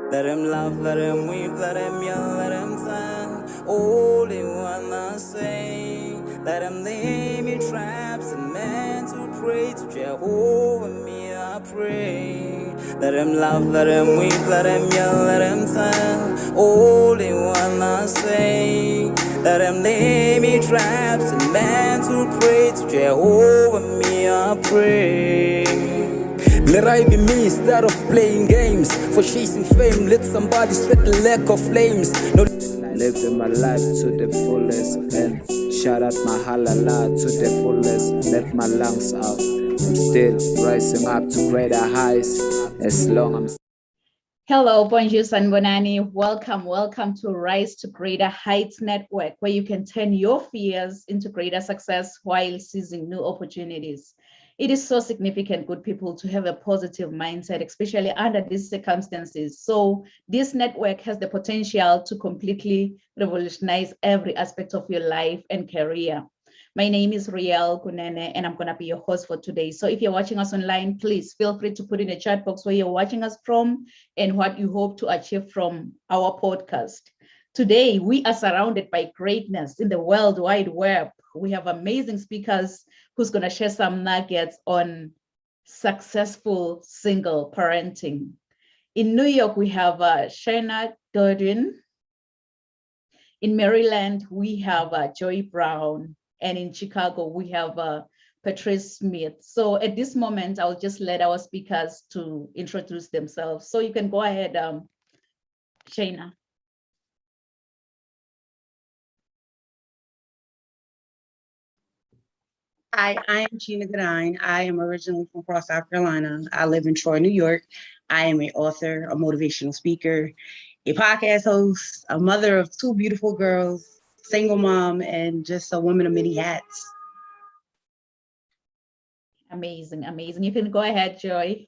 Let him laugh, let him weep, let him yell, let him sing. All they wanna say. Let him lay me traps and men to pray to Jehovah, me I pray. Let him laugh, let him weep, let him yell, let him sing. All they wanna say. Let him lay me traps and men to pray to Jehovah, me I pray. Let I be me instead of playing games. For chasing fame, let somebody sweat the lack of flames. No, living my life to the fullest and shout out my halala to the fullest. Let my lungs out. I'm still rising up to greater heights as long as I'm. Hello, bonjour, and bonani. Welcome to Rise to Greater Heights Network, where you can turn your fears into greater success while seizing new opportunities. It is so significant, good people, to have a positive mindset, especially under these circumstances. So this network has the potential to completely revolutionize every aspect of your life and career. My name is Riel Kunene, and I'm going to be your host for today. So if you're watching us online, please feel free to put in the chat box where you're watching us from and what you hope to achieve from our podcast. Today, we are surrounded by greatness in the World Wide Web. We have amazing speakers who's going to share some nuggets on successful single parenting. In New York, we have Shayna Gordon. In Maryland, we have Joy Brown. And in Chicago, we have Patrice Smith. So at this moment, I'll just let our speakers to introduce themselves. So you can go ahead, Shayna. Hi, I am Shayna Gordon. I am originally from Cross, South Carolina. I live in Troy, New York. I am an author, a motivational speaker, a podcast host, a mother of two beautiful girls, single mom, and just a woman of many hats. Amazing, amazing. You can go ahead, Joy.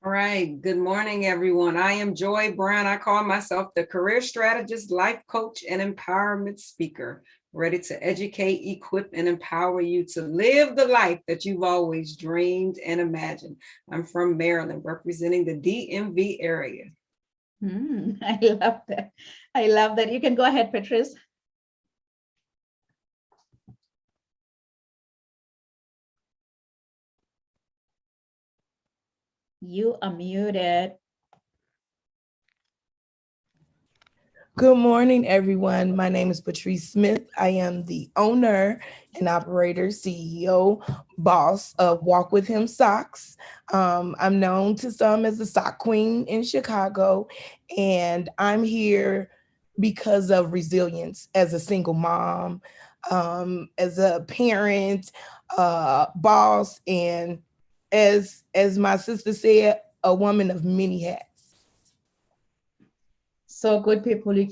All right. Good morning, everyone. I am Joy Brown. I call myself the career strategist, life coach, and empowerment speaker, ready to educate, equip, and empower you to live the life that you've always dreamed and imagined. I'm from Maryland, representing the DMV area. I love that. I love that. You can go ahead, Patrice. You are muted. Good morning, everyone. My name is Patrice Smith. I am the owner and operator, CEO, boss of Walk With Him Socks. I'm known to some as the sock queen in Chicago, and I'm here because of resilience as a single mom, as a parent, boss, and as my sister said, a woman of many hats. So good people, you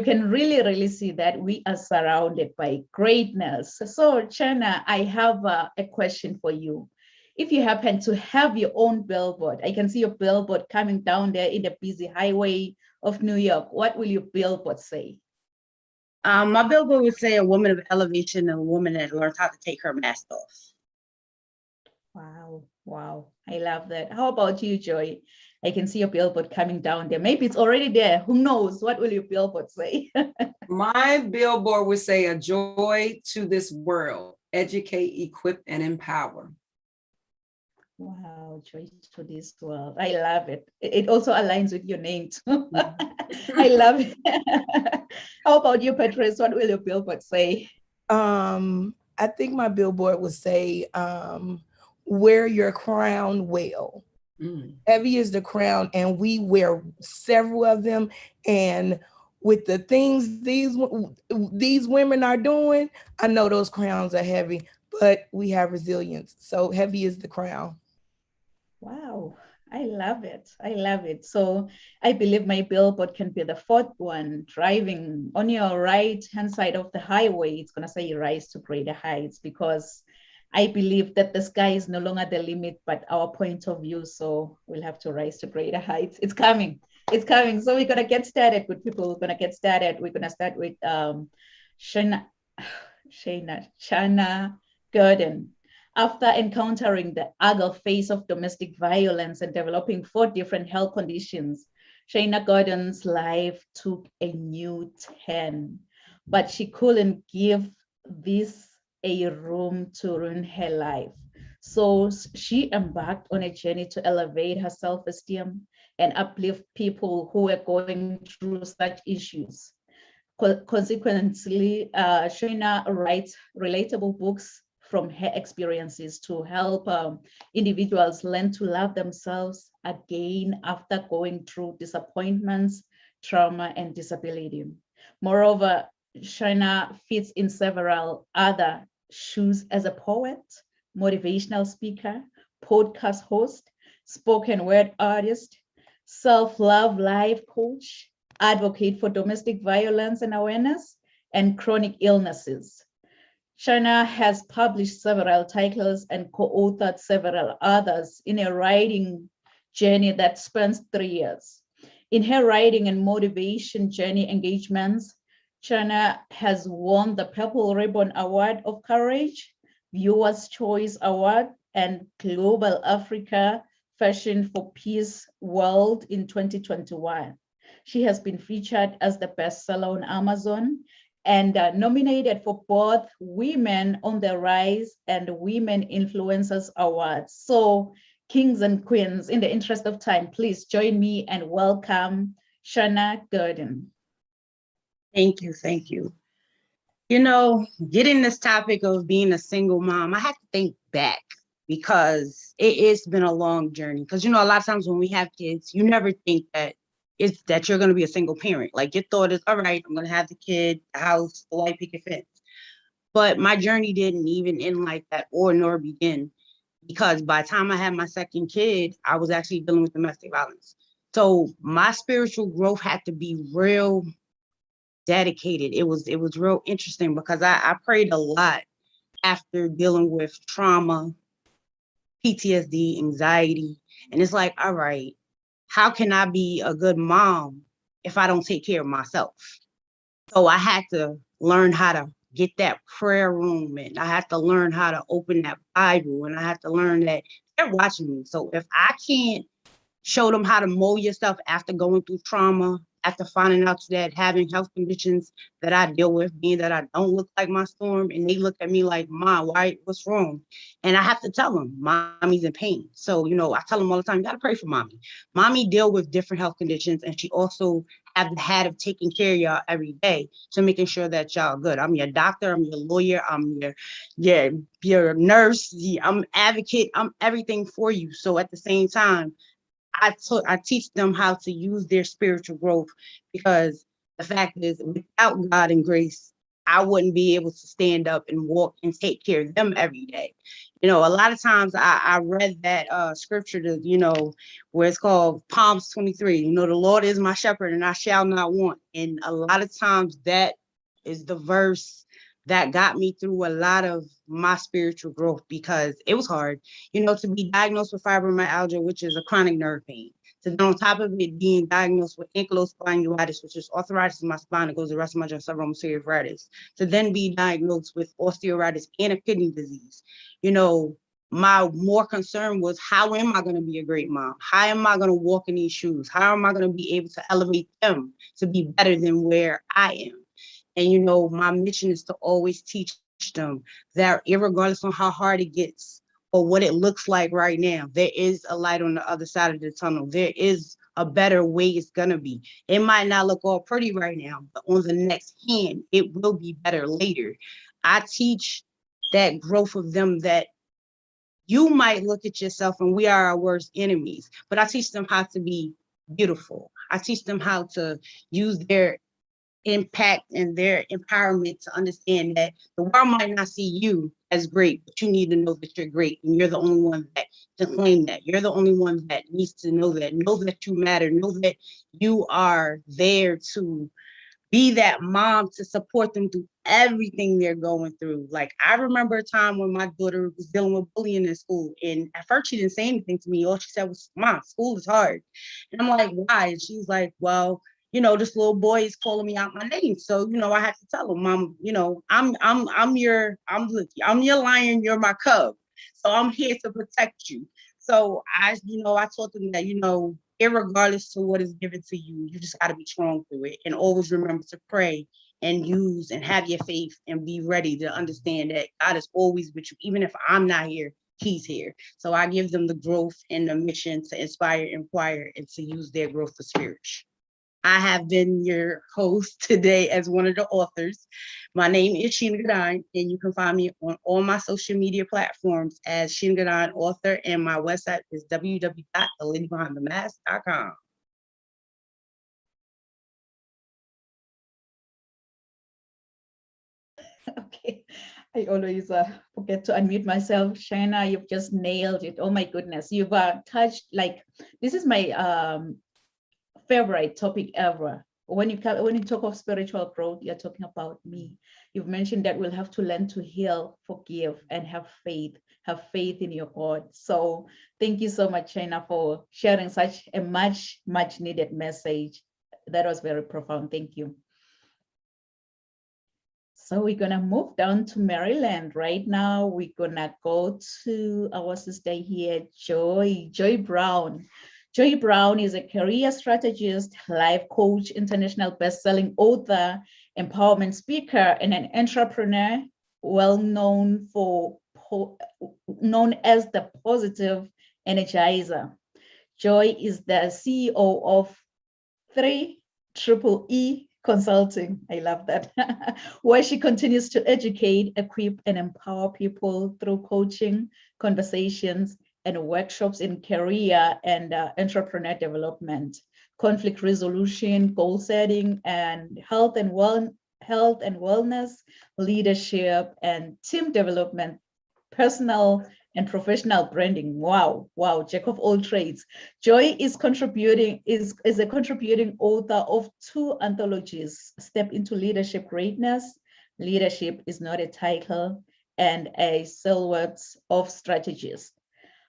can really see that we are surrounded by greatness. So Shayna, I have a question for you. If you happen to have your own billboard, I can see your billboard coming down there in the busy highway of New York. What will your billboard say? My billboard would say a woman of elevation and a woman that learns how to take her mask off. Wow. I love that. How about you, Joy? I can see your billboard coming down there. Maybe it's already there. Who knows? What will your billboard say? My billboard would say a joy to this world, educate, equip, and empower. Wow, joy to this world. I love it. It also aligns with your name too. I love it. How about you, Patrice? What will your billboard say? I think my billboard would say, wear your crown well. Heavy is the crown, and we wear several of them. And with the things these women are doing, I know those crowns are heavy, but we have resilience. So heavy is the crown. Wow, I love it. I love it. So I believe my billboard can be the fourth one, driving on your right hand side of the highway. It's going to say rise to greater heights, because I believe that the sky is no longer the limit, but our point of view. So we'll have to rise to greater heights. It's coming. It's coming. So we're going to get started with people. We're going to get started. We're going to start with Shayna Gordon. After encountering the ugly face of domestic violence and developing 4 different health conditions, Shayna Gordon's life took a new turn, but she couldn't give this a room to ruin her life. So she embarked on a journey to elevate her self-esteem and uplift people who were going through such issues. Consequently, Shayna writes relatable books from her experiences to help individuals learn to love themselves again after going through disappointments, trauma, and disability. Moreover, Shayna fits in several other shoes as a poet, motivational speaker, podcast host, spoken word artist, self-love life coach, advocate for domestic violence and awareness, and chronic illnesses. Shayna has published several titles and co-authored several others in a writing journey that spans 3 years. In her writing and motivation journey engagements, Shayna has won the Purple Ribbon Award of Courage, Viewers' Choice Award, and Global Africa Fashion for Peace World in 2021. She has been featured as the bestseller on Amazon and nominated for both Women on the Rise and Women Influencers Awards. So, kings and queens, in the interest of time, please join me and welcome Shayna Gordon. Thank you. Thank you. You know, getting this topic of being a single mom, I have to think back because it's been a long journey. Because, you know, a lot of times when we have kids, you never think that it's that you're going to be a single parent. Like your thought is, all right, I'm going to have the kid, the house, the white picket fence. But my journey didn't even end like that or nor begin because by the time I had my second kid, I was actually dealing with domestic violence. So my spiritual growth had to be real dedicated. It was real interesting because I prayed a lot after dealing with trauma, PTSD, anxiety. And it's like, all right, how can I be a good mom if I don't take care of myself? So I had to learn how to get that prayer room and I had to learn how to open that Bible and I had to learn that they're watching me. So if I can't show them how to mold yourself after going through trauma, after finding out that having health conditions that I deal with, being that I don't look like my storm, and they look at me like, Mom, why, what's wrong? And I have to tell them, Mommy's in pain. So, you know, I tell them all the time, you got to pray for Mommy. Mommy deal with different health conditions, and she also have the hat of taking care of y'all every day to making sure that y'all good. I'm your doctor, I'm your lawyer, I'm your nurse, I'm advocate, I'm everything for you. So at the same time, I teach them how to use their spiritual growth because the fact is, without God and grace, I wouldn't be able to stand up and walk and take care of them every day. You know, a lot of times I read that scripture to, you know, where it's called Psalms 23. You know, the Lord is my shepherd and I shall not want. And a lot of times that is the verse that got me through a lot of my spiritual growth because it was hard, you know, to be diagnosed with fibromyalgia, which is a chronic nerve pain. So then on top of it being diagnosed with ankylosing spondylitis, which is arthritis in my spine that goes the rest of my joint, cerebral arthritis, to then be diagnosed with osteoarthritis and a kidney disease. You know, my more concern was how am I going to be a great mom? How am I going to walk in these shoes? How am I going to be able to elevate them to be better than where I am? And, you know, my mission is to always teach them that regardless on how hard it gets or what it looks like right now, there is a light on the other side of the tunnel. There is a better way it's going to be. It might not look all pretty right now, but on the next hand, it will be better later. I teach that growth of them that you might look at yourself and we are our worst enemies, but I teach them how to be beautiful. I teach them how to use their impact and their empowerment to understand that the world might not see you as great, but you need to know that you're great and you're the only one that to claim that. You're the only one that needs to know that you matter, know that you are there to be that mom to support them through everything they're going through. Like I remember a time when my daughter was dealing with bullying in school, and at first she didn't say anything to me. All she said was, "Mom, school is hard." And I'm like, "Why?" And she's like, "Well, you know, this little boy is calling me out my name, so you know, I have to tell him, Mom, you know, I'm your lion, you're my cub, so I'm here to protect you." So I taught them that, you know, irregardless to what is given to you, you just got to be strong through it, and always remember to pray and use and have your faith and be ready to understand that God is always with you. Even if I'm not here, He's here. So I give them the growth and the mission to inspire, inquire, and to use their growth for spirit. I have been your host today as one of the authors. My name is Shayna Gordon, and you can find me on all my social media platforms as Shayna Gordon author, and my website is www.theladybehindthemask.com. Okay, I always forget to unmute myself. Shayna, you've just nailed it. Oh my goodness, you've touched, like, this is my favorite topic ever. When you talk of spiritual growth, you're talking about me. You've mentioned that we'll have to learn to heal, forgive, and have faith. Have faith in your God. So thank you so much, Shayna, for sharing such a much needed message. That was very profound. Thank you. So we're gonna move down to Maryland right now. We're gonna go to our sister here, Joy Brown. Joy Brown is a career strategist, life coach, international best-selling author, empowerment speaker, and an entrepreneur, well known as the positive energizer. Joy is the CEO of 3EEE Consulting. I love that. Where she continues to educate, equip, and empower people through coaching, conversations, and workshops in career and entrepreneur development, conflict resolution, goal setting, and health and wellness, leadership, and team development, personal and professional branding. Wow, jack of all trades. Joy is a contributing author of 2 anthologies, Step into Leadership Greatness, Leadership is Not a Title, and a silhouette of strategies.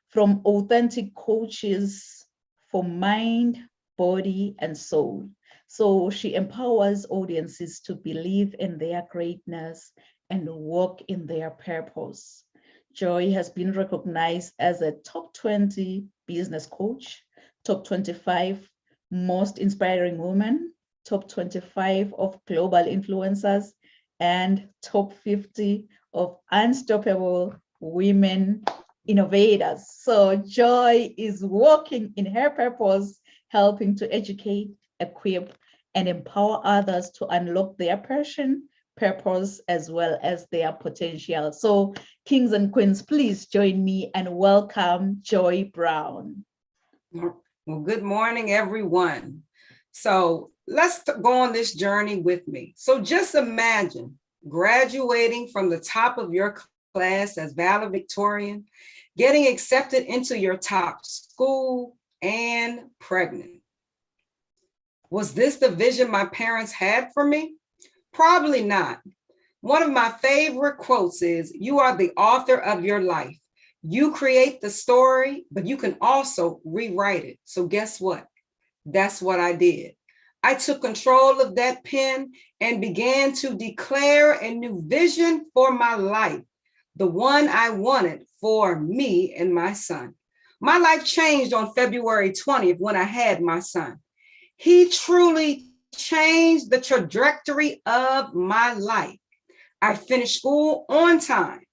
From authentic coaches for mind, body, and soul. So she empowers audiences to believe in their greatness and walk in their purpose. Joy has been recognized as a top 20 business coach, top 25 most inspiring women, top 25 of global influencers, and top 50 of unstoppable women innovators. So Joy is walking in her purpose, helping to educate, equip, and empower others to unlock their passion, purpose, as well as their potential. So kings and queens, please join me and welcome Joy Brown. Well, good morning, everyone. So let's go on this journey with me. So just imagine graduating from the top of your class as valedictorian, getting accepted into your top school, and pregnant. Was this the vision my parents had for me? Probably not. One of my favorite quotes is, "You are the author of your life. You create the story, but you can also rewrite it." So guess what? That's what I did. I took control of that pen and began to declare a new vision for my life, the one I wanted for me and my son. My life changed on February 20th when I had my son. He truly changed the trajectory of my life. I finished school on time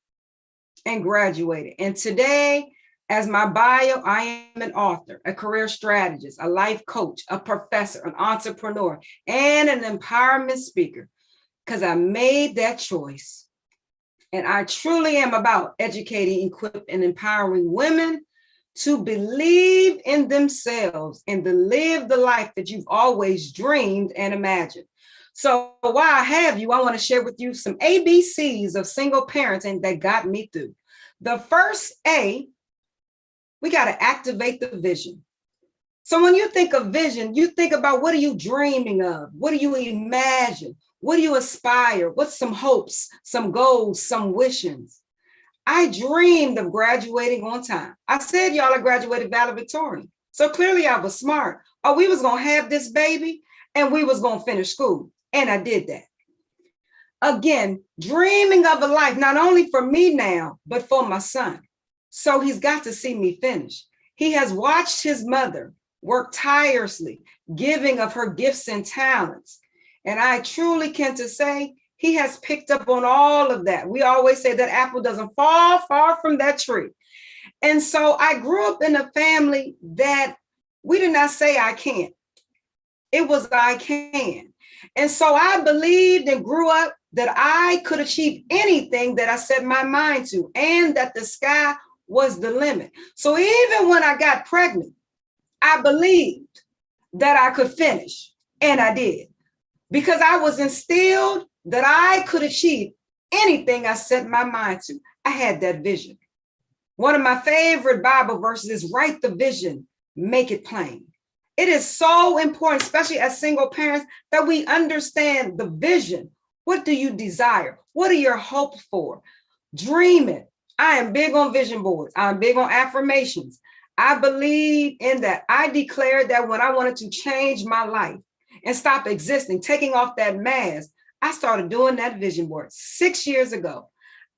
and graduated. And today, as my bio, I am an author, a career strategist, a life coach, a professor, an entrepreneur, and an empowerment speaker, because I made that choice. And I truly am about educating, equipping, and empowering women to believe in themselves and to live the life that you've always dreamed and imagined. So while I have you, I want to share with you some ABCs of single parenting that got me through. The first A, we got to activate the vision. So when you think of vision, you think about, what are you dreaming of? What do you imagine? What do you aspire? What's some hopes, some goals, some wishes? I dreamed of graduating on time. I said, y'all, I graduated valedictorian. So clearly I was smart. Oh, we was going to have this baby and we was going to finish school. And I did that. Again, dreaming of a life, not only for me now, but for my son. So he's got to see me finish. He has watched his mother worked tirelessly, giving of her gifts and talents. And I truly can to say he has picked up on all of that. We always say that apple doesn't fall far from that tree. And so I grew up in a family that we did not say I can't. It was I can. And so I believed and grew up that I could achieve anything that I set my mind to, and that the sky was the limit. So even when I got pregnant, I believed that I could finish, and I did, because I was instilled that I could achieve anything I set my mind to. I had that vision. One of my favorite Bible verses is write the vision, make it plain. It is so important, especially as single parents, that we understand the vision. What do you desire? What are your hopes for? Dream it. I am big on vision boards. I'm big on affirmations. I believe in that. I declared that when I wanted to change my life and stop existing, taking off that mask, I started doing that vision board 6 years ago.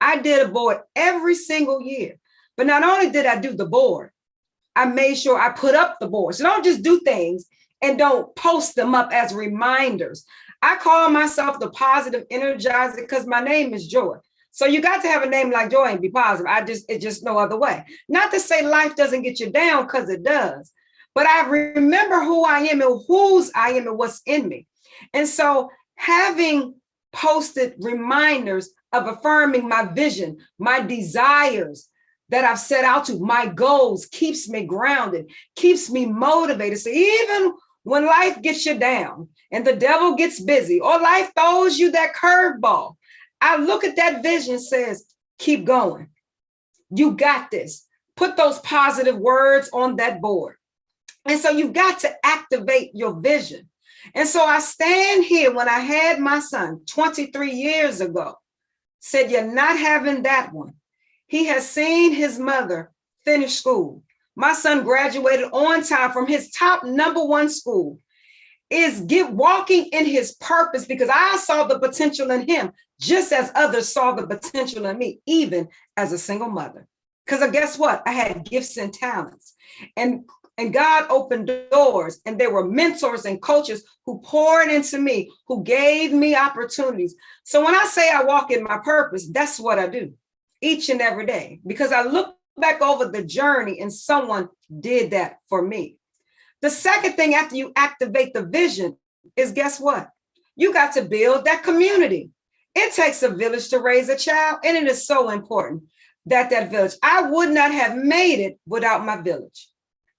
I did a board every single year. But not only did I do the board, I made sure I put up the board. So don't just do things and don't post them up as reminders. I call myself the positive energizer because my name is Joy. So you got to have a name like Joy and be positive. It's just no other way. Not to say life doesn't get you down, because it does. But I remember who I am and whose I am and what's in me. And so having posted reminders of affirming my vision, my desires that I've set out to, my goals, keeps me grounded, keeps me motivated. So even when life gets you down and the devil gets busy, or life throws you that curveball, I look at that vision, says, keep going. You got this. Put those positive words on that board. And so you've got to activate your vision. And so I stand here when I had my son 23 years ago, said, you're not having that one. He has seen his mother finish school. My son graduated on time from his top #1 school, is walking in his purpose, because I saw the potential in him, just as others saw the potential in me, even as a single mother. Because guess what? I had gifts and talents, and God opened doors, and there were mentors and coaches who poured into me, who gave me opportunities. So when I say I walk in my purpose, that's what I do each and every day, because I look back over the journey and someone did that for me. The second thing after you activate the vision is, guess what? You got to build that community. It takes a village to raise a child, and it is so important that village. I would not have made it without my village.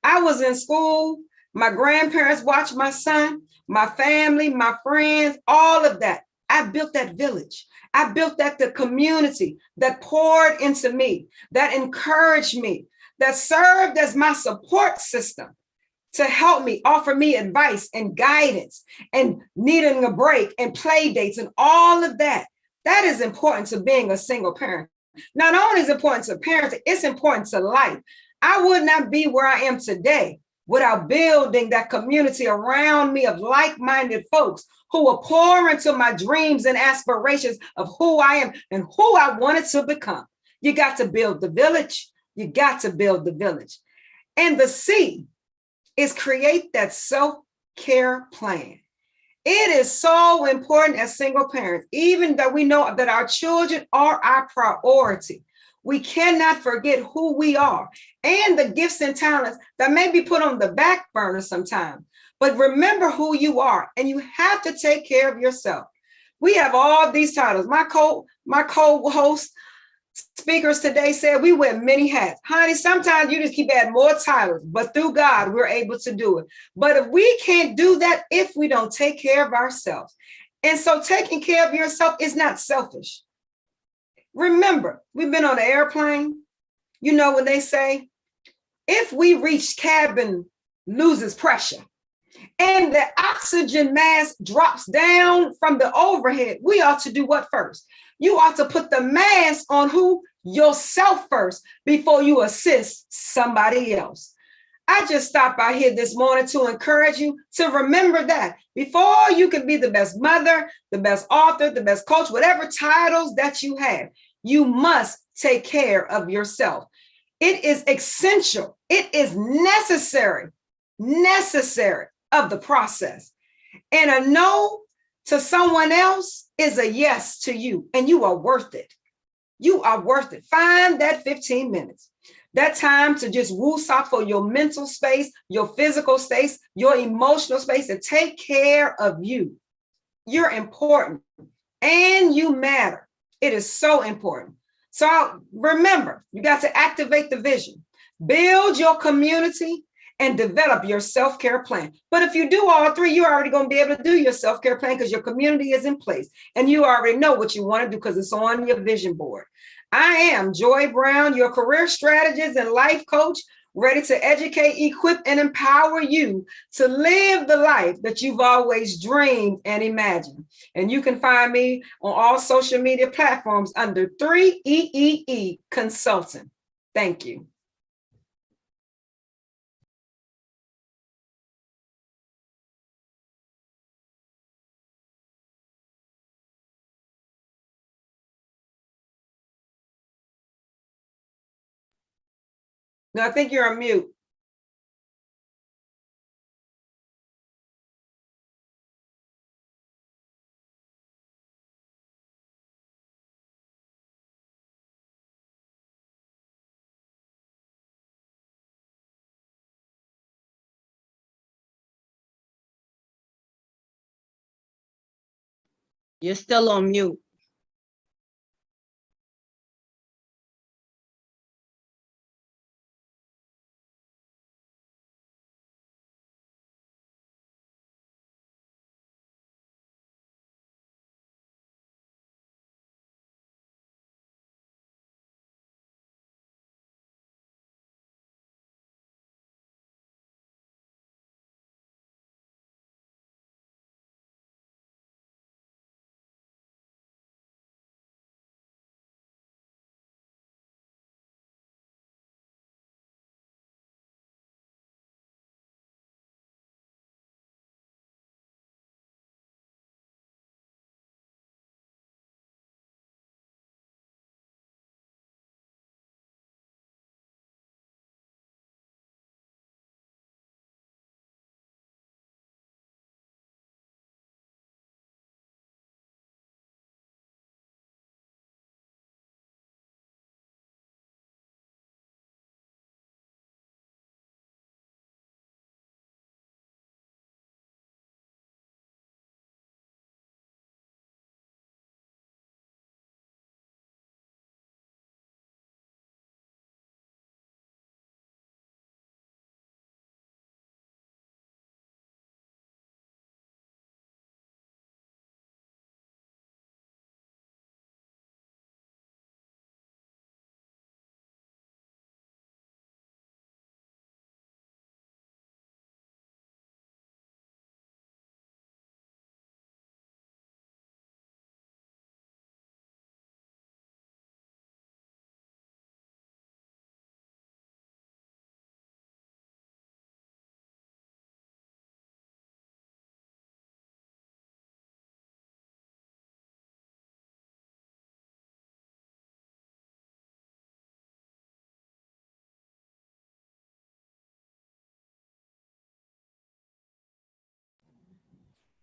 I was in school, my grandparents watched my son, my family, my friends, all of that. I built that village. I built the community that poured into me, that encouraged me, that served as my support system to help me, offer me advice and guidance, and needing a break and play dates and all of that. That is important to being a single parent. Not only is it important to parents, it's important to life. I would not be where I am today without building that community around me of like-minded folks who will pour into my dreams and aspirations of who I am and who I wanted to become. You got to build the village. You got to build the village. And the C is create that self-care plan. It is so important as single parents, even though we know that our children are our priority. We cannot forget who we are and the gifts and talents that may be put on the back burner sometimes. But remember who you are, and you have to take care of yourself. We have all these titles. My co-host speakers today said we wear many hats. Honey, sometimes you just keep adding more titles, but through God, we're able to do it. But if we can't do that if we don't take care of ourselves. And so taking care of yourself is not selfish. Remember, we've been on an airplane. You know when they say, if we reach cabin loses pressure and the oxygen mask drops down from the overhead, we ought to do what first? You ought to put the mask on who? Yourself first before you assist somebody else. I just stopped by here this morning to encourage you to remember that before you can be the best mother, the best author, the best coach, whatever titles that you have, you must take care of yourself. It is essential. It is necessary necessary of the process. And a no to someone else is a yes to you, and you are worth it. You are worth it. Find that 15 minutes, that time to just woosah for your mental space, your physical space, your emotional space, and take care of you. You're important and you matter. It is so important. So remember, you got to activate the vision, build your community, and develop your self-care plan. But if you do all three, you're already going to be able to do your self-care plan because your community is in place and you already know what you want to do because it's on your vision board. I am Joy Brown, your career strategist and life coach, ready to educate, equip, and empower you to live the life that you've always dreamed and imagined. And you can find me on all social media platforms under 3EEE Consulting. Thank you. No, I think you're on mute. You're still on mute.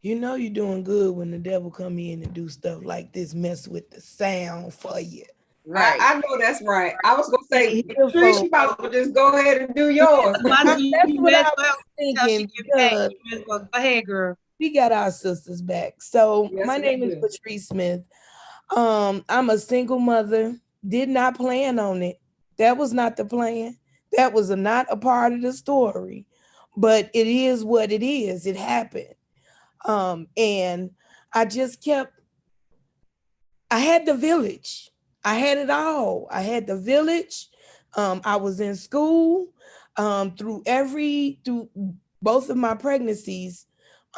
You know you're doing good when the devil come in and do stuff like this, mess with the sound for you. Right. I know that's right. I was going to say, Here, Patrice, you folks. might as well just go ahead and do yours. That's You what may I as was well tell she thinking get paid. because You may as well go ahead, girl. we got our sisters back. So Yes, my we name is do. Patrice Smith. I'm a single mother. Did not plan on it. That was not the plan. That was not a part of the story. But it is what it is. It happened. And I just kept, I had the village. I had it all. I had the village. I was in school through both of my pregnancies.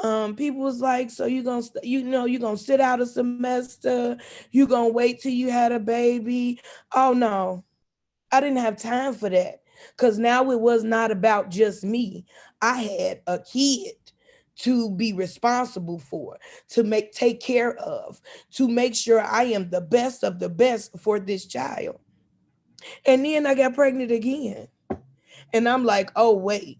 People was like, so you're gonna sit out a semester, you gonna wait till you had a baby. Oh no, I didn't have time for that because now it was not about just me. I had a kid to be responsible for, to take care of, to make sure I am the best of the best for this child. And then I got pregnant again. And I'm like, oh, wait.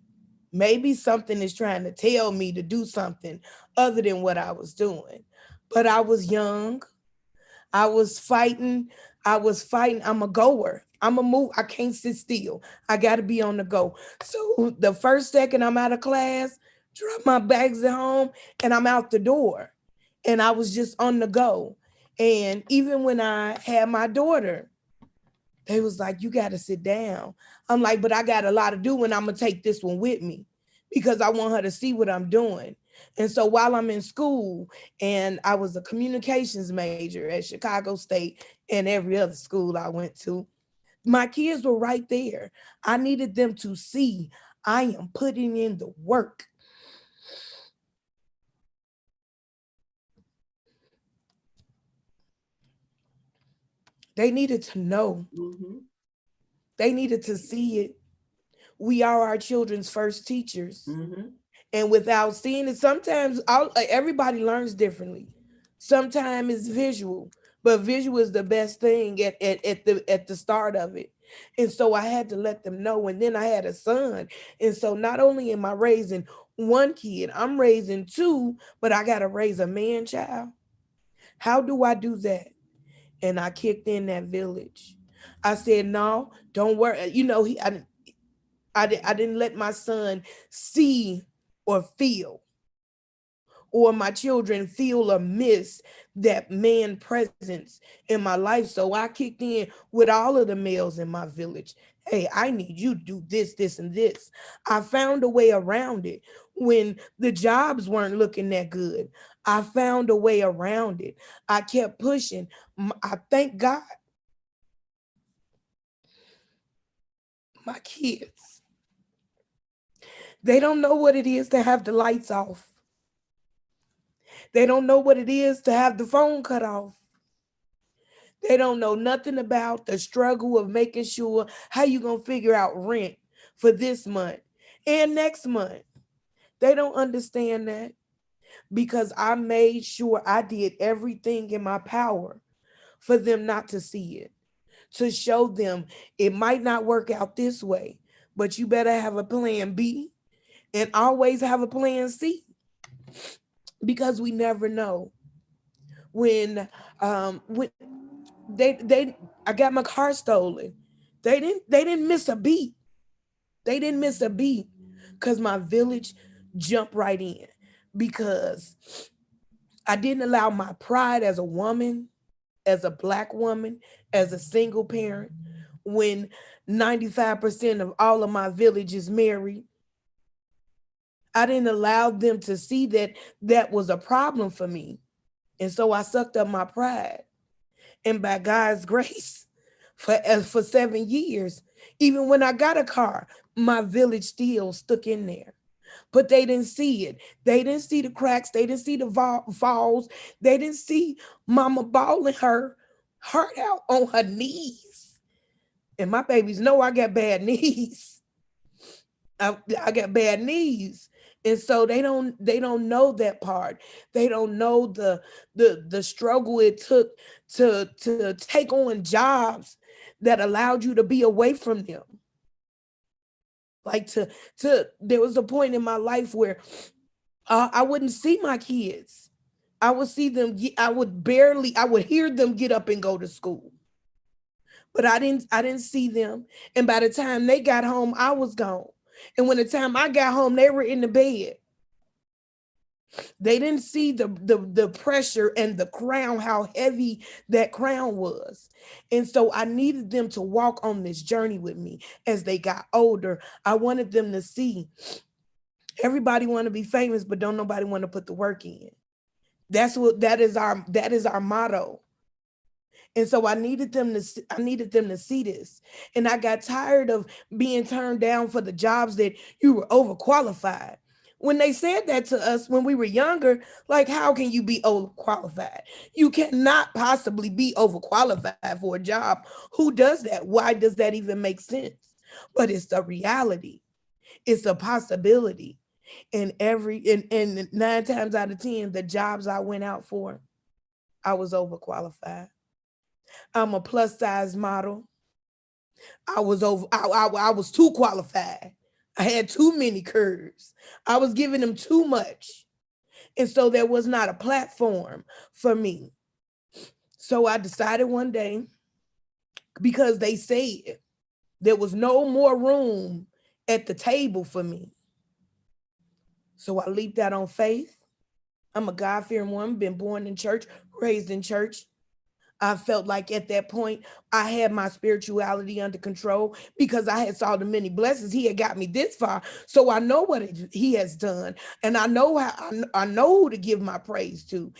Maybe something is trying to tell me to do something other than what I was doing. But I was young. I was fighting. I'm a goer. I'm a move. I can't sit still. I got to be on the go. So the first second I'm out of class, drop my bags at home, and I'm out the door. And I was just on the go. And even when I had my daughter, they was like, you got to sit down. I'm like, but I got a lot to do and I'm going to take this one with me because I want her to see what I'm doing. And so while I'm in school, and I was a communications major at Chicago State and every other school I went to, my kids were right there. I needed them to see I am putting in the work. They needed to know. Mm-hmm. They needed to see it. We are our children's first teachers. Mm-hmm. And without seeing it, sometimes everybody learns differently. Sometimes it's visual, but visual is the best thing at the start of it. And so I had to let them know. And then I had a son. And so not only am I raising one kid, I'm raising two, but I got to raise a man child. How do I do that? And I kicked in that village. I said, no, don't worry. You know, I didn't let my son see or feel, or my children feel or miss that man presence in my life. So I kicked in with all of the males in my village. Hey, I need you to do this, this, and this. I found a way around it. When the jobs weren't looking that good, I found a way around it. I kept pushing. I thank God. My kids, they don't know what it is to have the lights off. They don't know what it is to have the phone cut off. They don't know nothing about the struggle of making sure how you going to figure out rent for this month and next month. They don't understand that because I made sure I did everything in my power for them not to see it, to show them it might not work out this way, but you better have a plan B and always have a plan C, because we never know when when they I got my car stolen. They didn't miss a beat. They didn't miss a beat because my village jumped right in, because I didn't allow my pride as a woman, as a Black woman, as a single parent, when 95% of all of my village is married. I didn't allow them to see that that was a problem for me. And so I sucked up my pride. And by God's grace, for 7 years, even when I got a car, my village still stuck in there. But they didn't see it. They didn't see the cracks. They didn't see the falls. They didn't see mama bawling her heart out on her knees. And my babies know I got bad knees. I got bad knees. And so they don't know that part. They don't know the struggle it took to take on jobs that allowed you to be away from them. Like to there was a point in my life where I wouldn't see my kids. I would see them. I would hear them get up and go to school, but I didn't see them. And by the time they got home, I was gone. And when the time I got home, they were in the bed. They didn't see the pressure and the crown, how heavy that crown was. And so I needed them to walk on this journey with me as they got older. I wanted them to see everybody want to be famous, but don't nobody want to put the work in. That is our motto. And so I needed them to see this. And I got tired of being turned down for the jobs that you were overqualified. When they said that to us when we were younger, like, how can you be overqualified? You cannot possibly be overqualified for a job. Who does that? Why does that even make sense? But it's a reality. It's a possibility. And 9 times out of 10, the jobs I went out for, I was overqualified. I'm a plus size model. I was too qualified. I had too many curves. I was giving them too much. And so there was not a platform for me. So I decided one day, because they said there was no more room at the table for me. So I leaped out on faith. I'm a God-fearing woman, been born in church, raised in church. I felt like at that point I had my spirituality under control because I had saw the many blessings. He had got me this far, so I know what he has done, and I know how I know who to give my praise to,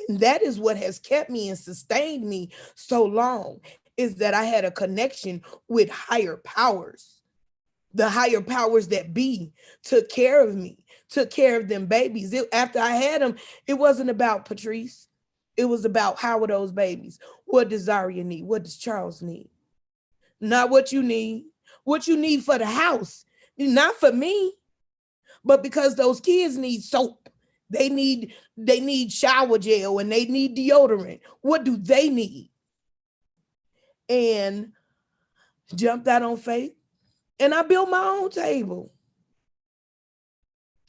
and that is what has kept me and sustained me so long. Is that I had a connection with higher powers. The higher powers that be took care of me, took care of them babies. After I had them, it wasn't about Patrice. It was about how are those babies? What does Zaria need? What does Charles need? Not what you need. What you need for the house. Not for me, but because those kids need soap. They need shower gel and they need deodorant. What do they need? And jumped out on faith. And I built my own table.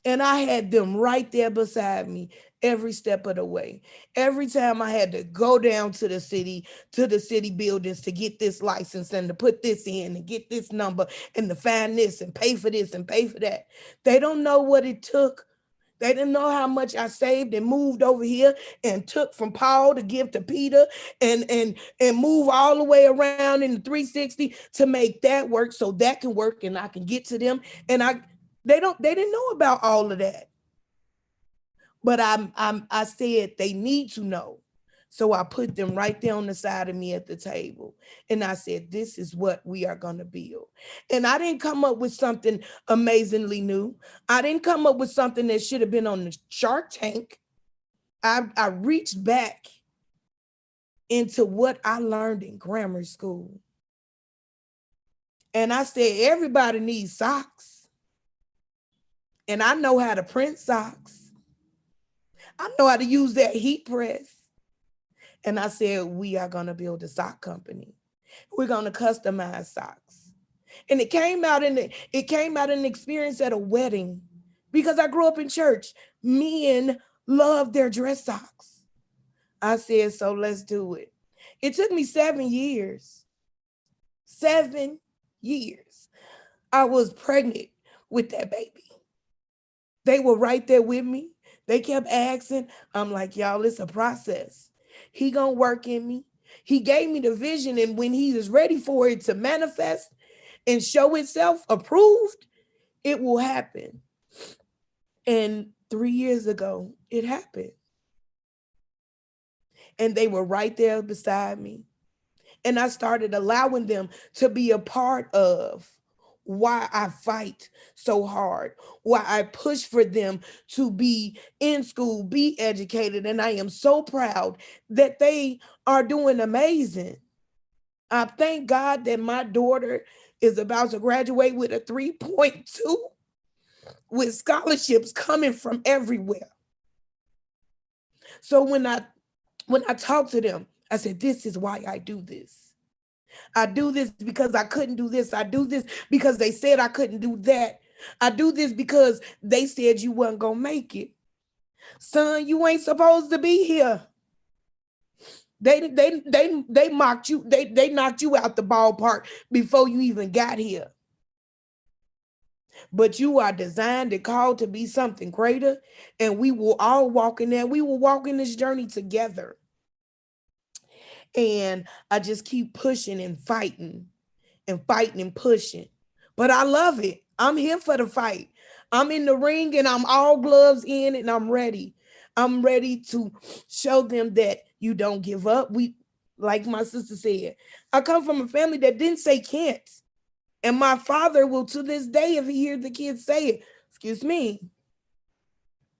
And I had them right there beside me every step of the way. Every time I had to go down to the city buildings to get this license and to put this in and get this number and to find this and pay for this and pay for that. They don't know what it took. They didn't know how much I saved and moved over here and took from Paul to give to Peter and move all the way around in the 360 to make that work so that can work and I can get to them. And they didn't know about all of that. But I said they need to know. So I put them right there on the side of me at the table. And I said, this is what we are going to build. And I didn't come up with something amazingly new. I didn't come up with something that should have been on the Shark Tank. I reached back into what I learned in grammar school. And I said, everybody needs socks. And I know how to print socks. I know how to use that heat press. And I said, we are going to build a sock company. We're going to customize socks. And it came out in an experience at a wedding because I grew up in church. Men love their dress socks. I said, so let's do it. It took me 7 years. 7 years. I was pregnant with that baby. They were right there with me. They kept asking. I'm like, y'all, it's a process. He gonna work in me. He gave me the vision, and when he is ready for it to manifest and show itself approved, it will happen. And 3 years ago, it happened. And they were right there beside me. And I started allowing them to be a part of why I fight so hard, why I push for them to be in school, be educated. And I am so proud that they are doing amazing. I thank God that my daughter is about to graduate with a 3.2 with scholarships coming from everywhere. So when I talk to them, I said, this is why I do this. I do this because I couldn't do this. I do this because they said I couldn't do that. I do this because they said you weren't gonna make it. Son, you ain't supposed to be here. They mocked you. They knocked you out the ballpark before you even got here. But you are designed and called to be something greater, and we will all walk in there. We will walk in this journey together. And I just keep pushing and fighting and pushing. But I love it. I'm here for the fight. I'm in the ring and I'm all gloves in and I'm ready. I'm ready to show them that you don't give up. Like my sister said, I come from a family that didn't say can't. And my father will, to this day, if he hears the kids say it, excuse me,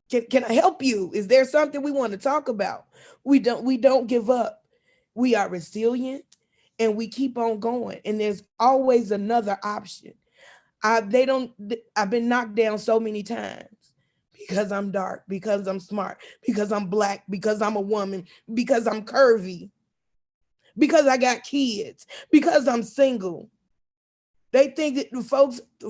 can I help you? Is there something we want to talk about? We don't give up. We are resilient and we keep on going. And there's always another option. I've been knocked down so many times because I'm dark, because I'm smart, because I'm black, because I'm a woman, because I'm curvy, because I got kids, because I'm single. They think that the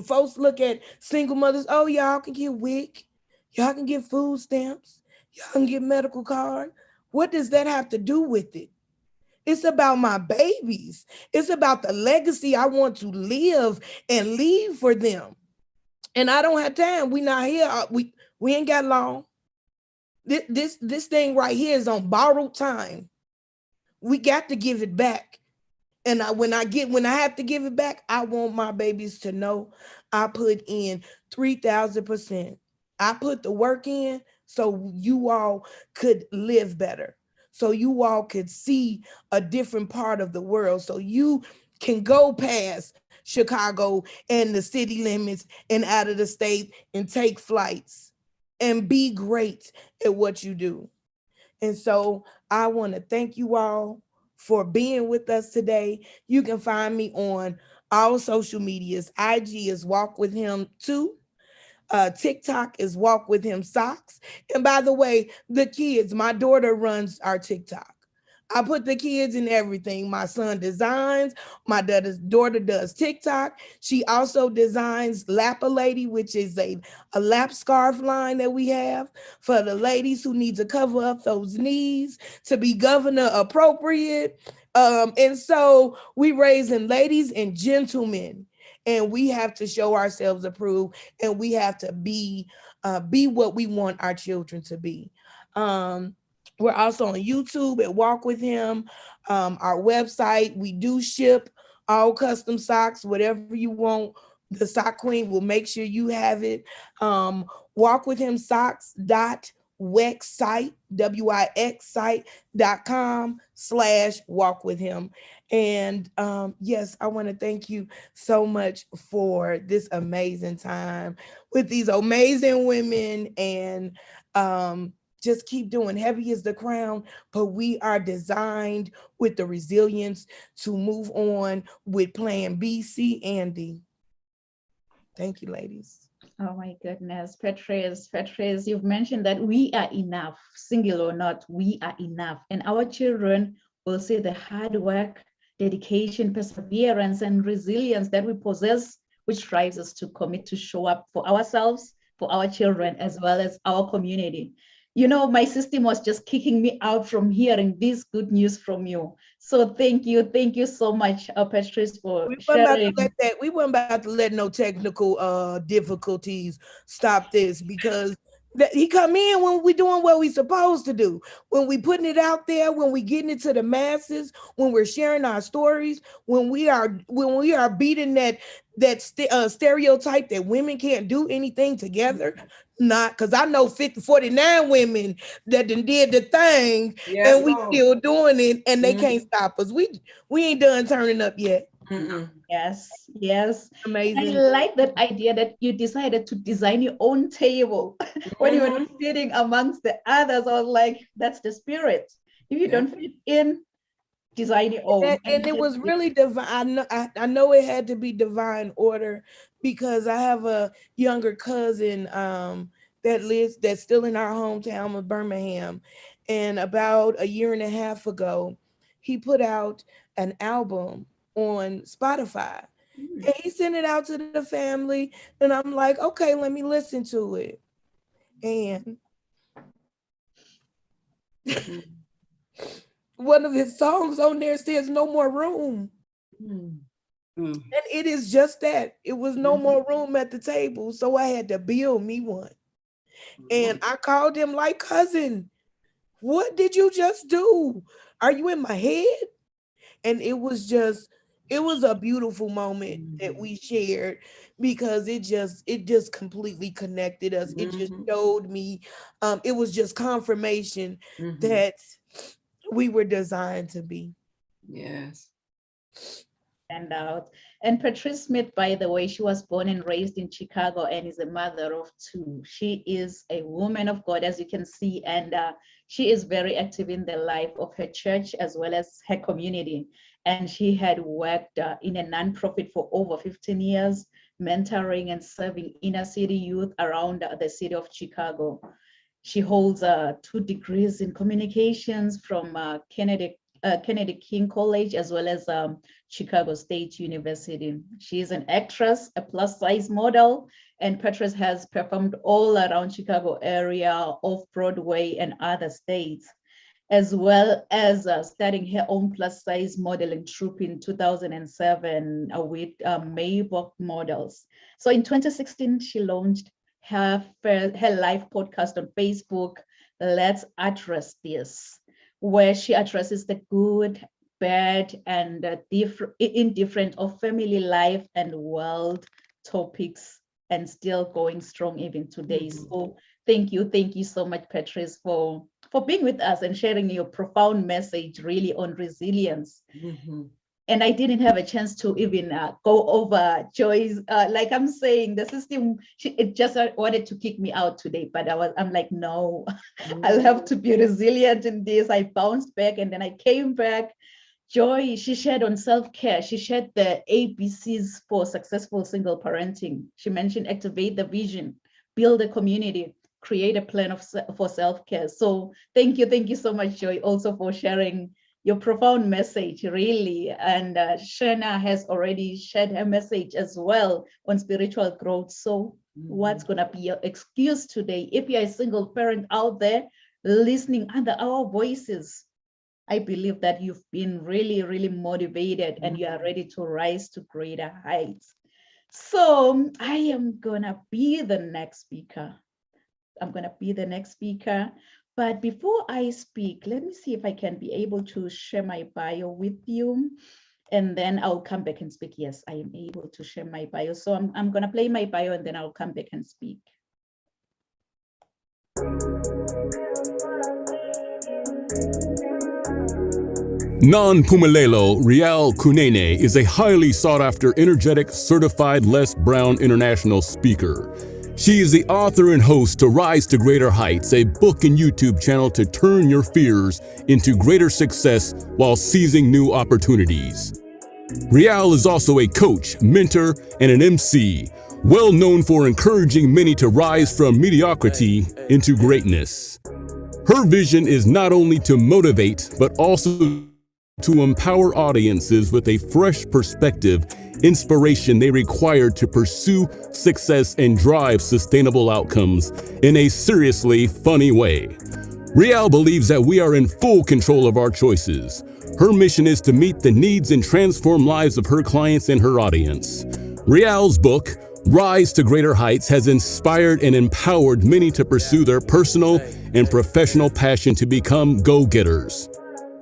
folks look at single mothers, oh, y'all can get WIC, y'all can get food stamps, y'all can get medical card. What does that have to do with it? It's about my babies. It's about the legacy I want to live and leave for them. And I don't have time. We not here. We ain't got long. This thing right here is on borrowed time. We got to give it back. And when I have to give it back, I want my babies to know I put in 3,000%. I put the work in so you all could live better, so you all could see a different part of the world, so you can go past Chicago and the city limits and out of the state and take flights and be great at what you do. And so I want to thank you all for being with us today. You can find me on all social medias. IG is Walk With Him 2. TikTok is Walk With Him Socks. And by the way, the kids, my daughter runs our TikTok. I put the kids in everything. My son designs. My daughter does TikTok. She also designs Lap a Lady, which is a lap scarf line that we have for the ladies who need to cover up those knees to be governor appropriate. And so we raising ladies and gentlemen, and we have to show ourselves approved, and we have to be what we want our children to be. We're also on YouTube at Walk With Him. Our website, we do ship all custom socks, whatever you want. The Sock Queen will make sure you have it. walkwithhimsocks.wixsite, wixsite.com/walk with him. And yes, I want to thank you so much for this amazing time with these amazing women, and just keep doing. Heavy is the crown, but we are designed with the resilience to move on with plan B, C, and D. Thank you, ladies. Oh my goodness, Patrice, you've mentioned that we are enough, single or not, we are enough. And our children will see the hard work, dedication, perseverance, and resilience that we possess, which drives us to commit to show up for ourselves, for our children, as well as our community. You know, my system was just kicking me out from hearing this good news from you. So thank you so much, Patrice, for sharing. We weren't about to let no technical difficulties stop this, because he come in when we doing what we supposed to do, when we putting it out there, when we getting it to the masses, when we're sharing our stories, when we are beating that stereotype that women can't do anything together. Not because I know 49 women that done did the thing, Yes, and we Lord. still doing it, and they can't stop us. We ain't done turning up yet. Yes. Amazing. I like that idea that you decided to design your own table when you were sitting amongst the others. I was like, that's the spirit. If you don't fit in, design your own. And it was really divine. I know it had to be divine order, because I have a younger cousin that's still in our hometown of Birmingham, and about a year and a half ago, he put out an album on Spotify, and he sent it out to the family, and I'm like, okay, let me listen to it. And one of his songs on there says "No More Room." And it is just that. It was no more room at the table, so I had to build me one. And I called him like, cousin, what did you just do? Are you in my head? And it was a beautiful moment that we shared, because it just completely connected us. It just showed me, it was just confirmation that we were designed to be. Yes. And out. And Patrice Smith, by the way, she was born and raised in Chicago and is a mother of two. She is a woman of God, as you can see, and she is very active in the life of her church as well as her community. And she had worked in a nonprofit for over 15 years, mentoring and serving inner city youth around the city of Chicago. She holds 2 degrees in communications from Kennedy Kennedy King College, as well as Chicago State University. She is an actress, a plus-size model, and Patrice has performed all around Chicago area, off-Broadway, and other states, as well as starting her own plus-size modeling troupe in 2007 with Maybach Models. So in 2016, she launched her live podcast on Facebook, Let's Address This, where she addresses the good, bad, and indifferent of family life and world topics, and still going strong even today. So thank you so much, Patrice, for being with us and sharing your profound message really on resilience. And I didn't have a chance to even go over Joy's, like I'm saying, the system, it just wanted to kick me out today, but I'm like, no, I'll have to be resilient in this. I bounced back and then I came back. Joy, she shared on self-care. She shared the ABCs for successful single parenting. She mentioned activate the vision, build a community, create a plan for self-care. So thank you so much, Joy, also for sharing your profound message, really. And Shayna has already shared her message as well on spiritual growth. So what's going to be your excuse today? If you're a single parent out there listening under our voices, I believe that you've been really, really motivated and you are ready to rise to greater heights. So I am going to be the next speaker. But before I speak, let me see if I can be able to share my bio with you. And then I'll come back and speak. Yes, I am able to share my bio. So I'm going to play my bio and then I'll come back and speak. Non-Pumelelo Rial Kunene is a highly sought-after, energetic, certified Les Brown International speaker. She is the author and host to Rise to Greater Heights, a book and YouTube channel to turn your fears into greater success while seizing new opportunities. Rial is also a coach, mentor, and an MC, well known for encouraging many to rise from mediocrity into greatness. Her vision is not only to motivate, but also to empower audiences with a fresh perspective, inspiration they require to pursue success and drive sustainable outcomes in a seriously funny way. Rial believes that we are in full control of our choices. Her mission is to meet the needs and transform lives of her clients and her audience. Rial's book, Rise to Greater Heights, has inspired and empowered many to pursue their personal and professional passion to become go-getters.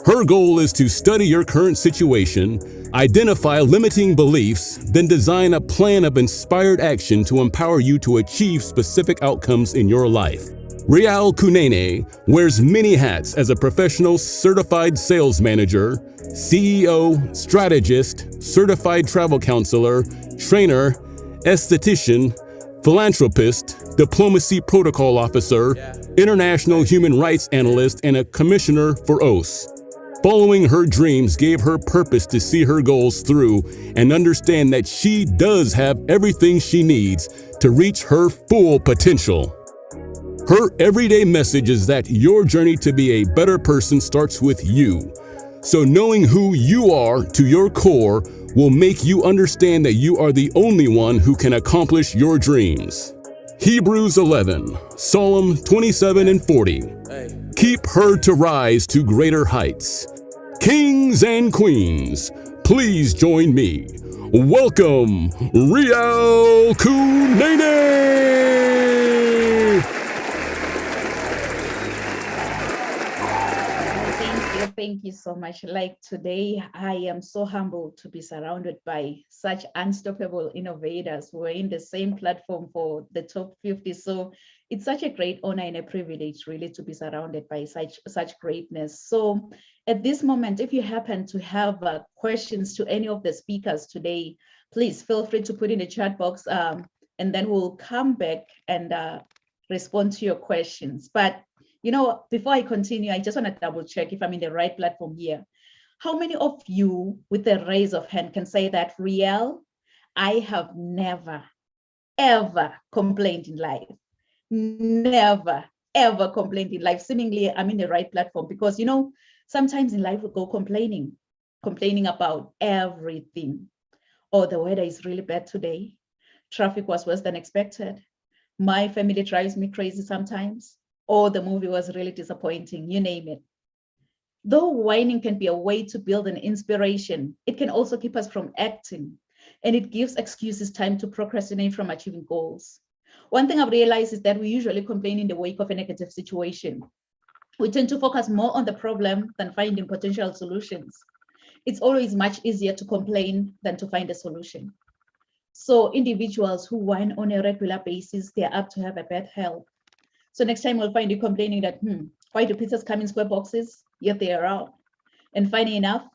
Her goal is to study your current situation, identify limiting beliefs, then design a plan of inspired action to empower you to achieve specific outcomes in your life. Rial Kunene wears many hats as a professional certified sales manager, CEO, strategist, certified travel counselor, trainer, esthetician, philanthropist, diplomacy protocol officer, international human rights analyst, and a commissioner for OAS. Following her dreams gave her purpose to see her goals through and understand that she does have everything she needs to reach her full potential. Her everyday message is that your journey to be a better person starts with you. So knowing who you are to your core will make you understand that you are the only one who can accomplish your dreams. Hebrews 11, Psalm 27 and 40. Keep her to rise to greater heights. Kings and queens, please join me. Welcome, Rial Kunene! Thank you so much. Like today, I am so humbled to be surrounded by such unstoppable innovators. We're in the same platform for the top 50. So it's such a great honor and a privilege really to be surrounded by such greatness. So at this moment, if you happen to have questions to any of the speakers today, please feel free to put in the chat box and then we'll come back and respond to your questions. But you know, before I continue, I just want to double check if I'm in the right platform here. How many of you with a raise of hand can say that, Rial, I have never, ever complained in life? Never, ever complained in life. Seemingly, I'm in the right platform because, you know, Sometimes in life we go complaining about everything. Oh, the weather is really bad today. Traffic was worse than expected. My family drives me crazy sometimes. Or the movie was really disappointing, you name it. Though whining can be a way to build an inspiration, it can also keep us from acting, and it gives excuses time to procrastinate from achieving goals. One thing I've realized is that we usually complain in the wake of a negative situation. We tend to focus more on the problem than finding potential solutions. It's always much easier to complain than to find a solution. So individuals who whine on a regular basis, they're apt to have a bad health. So next time we'll find you complaining that, why do pizzas come in square boxes? Yet they are round. And funny enough,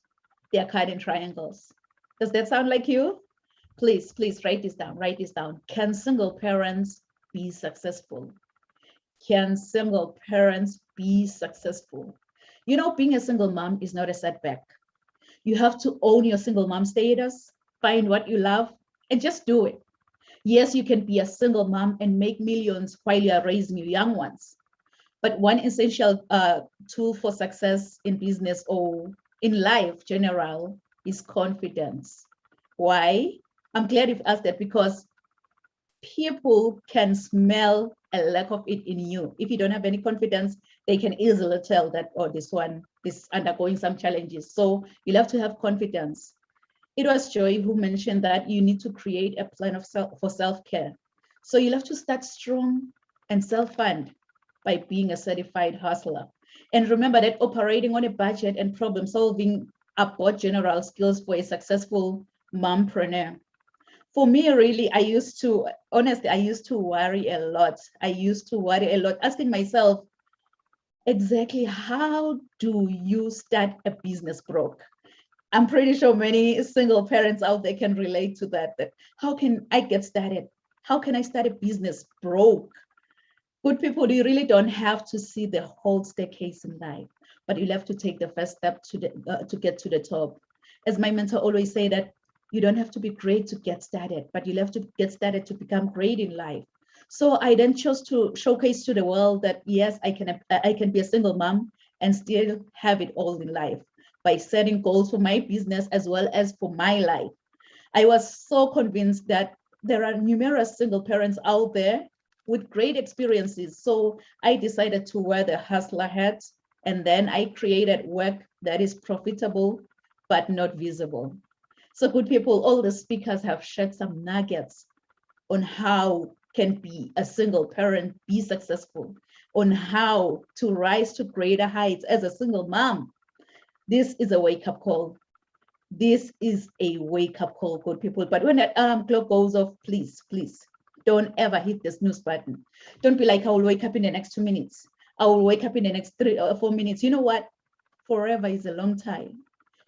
they are cut in triangles. Does that sound like you? Please write this down. Can single parents be successful? Can single parents be successful? You know, being a single mom is not a setback. You have to own your single mom status, find what you love, and just do it. Yes, you can be a single mom and make millions while you are raising your young ones. But one essential tool for success in business or in life general is confidence. Why? I'm glad you've asked that, because people can smell a lack of it in you. If you don't have any confidence, they can easily tell that, oh, this one is undergoing some challenges. So you'll have to have confidence. It was Joy who mentioned that you need to create a plan for self-care. So you'll have to start strong and self-fund by being a certified hustler. And remember that operating on a budget and problem solving are both general skills for a successful mompreneur. For me, really, I used to worry a lot. Asking myself, exactly how do you start a business broke? I'm pretty sure many single parents out there can relate to that. How can I get started? How can I start a business broke? Good people, you really don't have to see the whole staircase in life, but you'll have to take the first step to get to the top. As my mentor always say, that you don't have to be great to get started, but you'll have to get started to become great in life. So I then chose to showcase to the world that yes, I can be a single mom and still have it all in life by setting goals for my business as well as for my life. I was so convinced that there are numerous single parents out there with great experiences. So I decided to wear the hustler hat, and then I created work that is profitable but not visible. So good people, all the speakers have shared some nuggets on how can be a single parent be successful, on how to rise to greater heights as a single mom. This is a wake-up call. This is a wake-up call, good people. But when that alarm clock goes off, please don't ever hit the snooze button. Don't be like, I will wake up in the next 2 minutes. I will wake up in the next 3 or 4 minutes. You know what? Forever is a long time.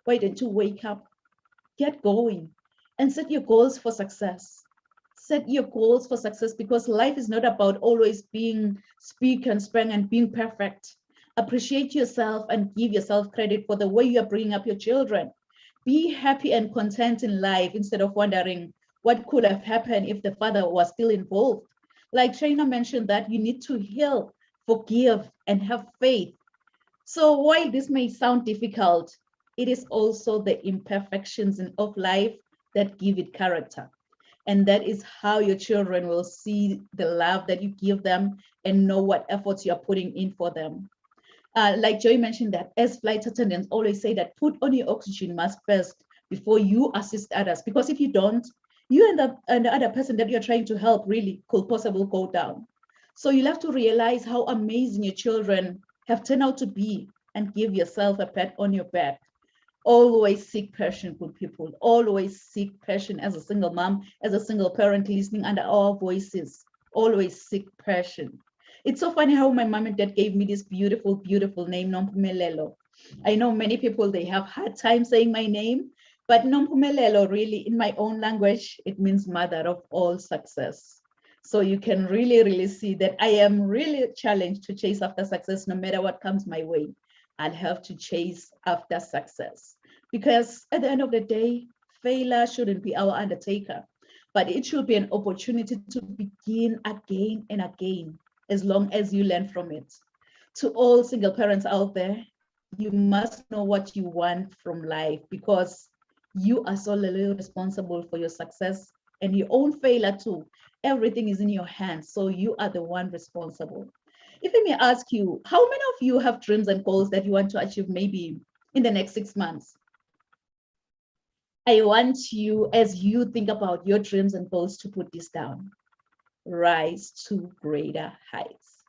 Why don't you wake up, get going, and set your goals for success? Set your goals for success, because life is not about always being speak and span and being perfect. Appreciate yourself and give yourself credit for the way you are bringing up your children. Be happy and content in life instead of wondering what could have happened if the father was still involved. Like Shayna mentioned, that you need to heal, forgive, and have faith. So while this may sound difficult, it is also the imperfections of life that give it character. And that is how your children will see the love that you give them and know what efforts you're putting in for them. Like Joy mentioned, that as flight attendants always say, that put on your oxygen mask first before you assist others. Because if you don't, you and the other person that you're trying to help really could possibly go down. So you'll have to realize how amazing your children have turned out to be and give yourself a pat on your back. Always seek passion, good people. Always seek passion as a single mom, as a single parent listening under our voices. Always seek passion. It's so funny how my mom and dad gave me this beautiful, beautiful name, Nompumelelo. I know many people, they have hard time saying my name, but Nompumelelo really, in my own language, it means mother of all success. So you can really, really see that I am really challenged to chase after success no matter what comes my way. I'll have to chase after success, because at the end of the day, failure shouldn't be our undertaker, but it should be an opportunity to begin again and again, as long as you learn from it. To all single parents out there, you must know what you want from life, because you are solely responsible for your success and your own failure too. Everything is in your hands, so you are the one responsible. If I may ask you, how many of you have dreams and goals that you want to achieve maybe in the next 6 months? I want you, as you think about your dreams and goals, to put this down. Rise to greater heights.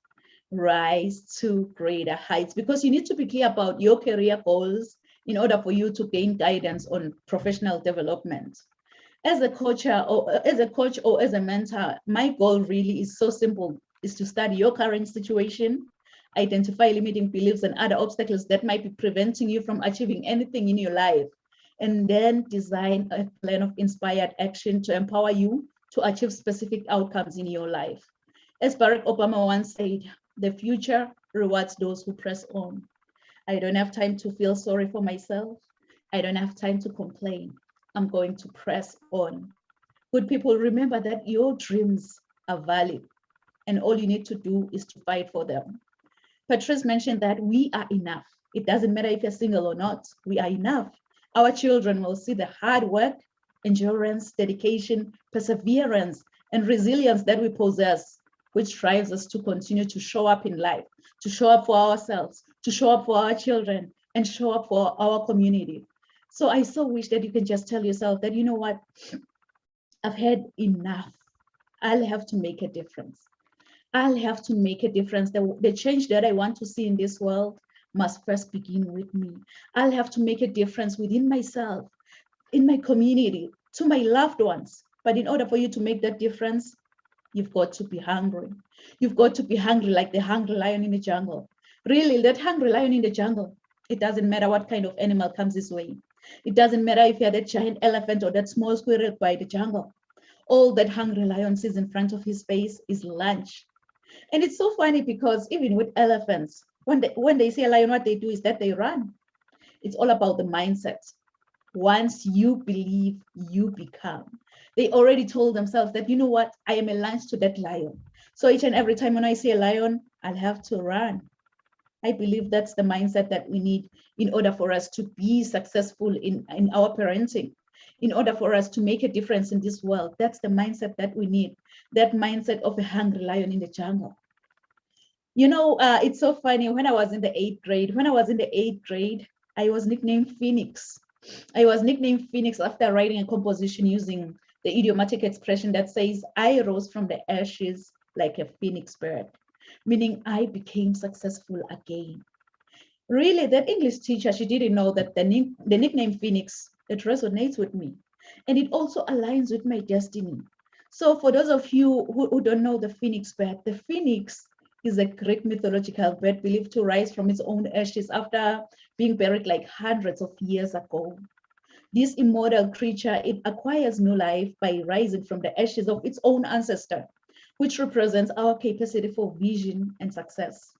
Rise to greater heights, because you need to be clear about your career goals in order for you to gain guidance on professional development. As a coach or as a mentor, my goal really is so simple, is to study your current situation, identify limiting beliefs and other obstacles that might be preventing you from achieving anything in your life, and then design a plan of inspired action to empower you to achieve specific outcomes in your life. As Barack Obama once said, the future rewards those who press on. I don't have time to feel sorry for myself. I don't have time to complain. I'm going to press on. Good people, remember that your dreams are valid, and all you need to do is to fight for them. Patrice mentioned that we are enough. It doesn't matter if you're single or not, we are enough. Our children will see the hard work, endurance, dedication, perseverance, and resilience that we possess, which drives us to continue to show up in life, to show up for ourselves, to show up for our children, and show up for our community. So I so wish that you can just tell yourself that, you know what, I've had enough. I'll have to make a difference. I'll have to make a difference. The change that I want to see in this world must first begin with me. I'll have to make a difference within myself, in my community, to my loved ones. But in order for you to make that difference, you've got to be hungry. You've got to be hungry like the hungry lion in the jungle. Really, that hungry lion in the jungle, it doesn't matter what kind of animal comes this way. It doesn't matter if you're that giant elephant or that small squirrel by the jungle. All that hungry lion sees in front of his face is lunch. And it's so funny because even with elephants, when they see a lion, what they do is that they run. It's all about the mindset. Once you believe, you become. They already told themselves that, you know what, I am a lunch to that lion. So each and every time when I see a lion, I'll have to run. I believe that's the mindset that we need in order for us to be successful in our parenting, in order for us to make a difference in this world. That's the mindset that we need, that mindset of a hungry lion in the jungle. You know, it's so funny, when I was in the 8th grade, I was nicknamed Phoenix. I was nicknamed Phoenix after writing a composition using the idiomatic expression that says, I rose from the ashes like a phoenix bird, meaning I became successful again. Really, that English teacher, she didn't know that the nickname Phoenix, it resonates with me. And it also aligns with my destiny. So for those of you who don't know the phoenix bird, the phoenix is a Greek mythological bird believed to rise from its own ashes after being buried like hundreds of years ago. This immortal creature, it acquires new life by rising from the ashes of its own ancestor, which represents our capacity for vision and success.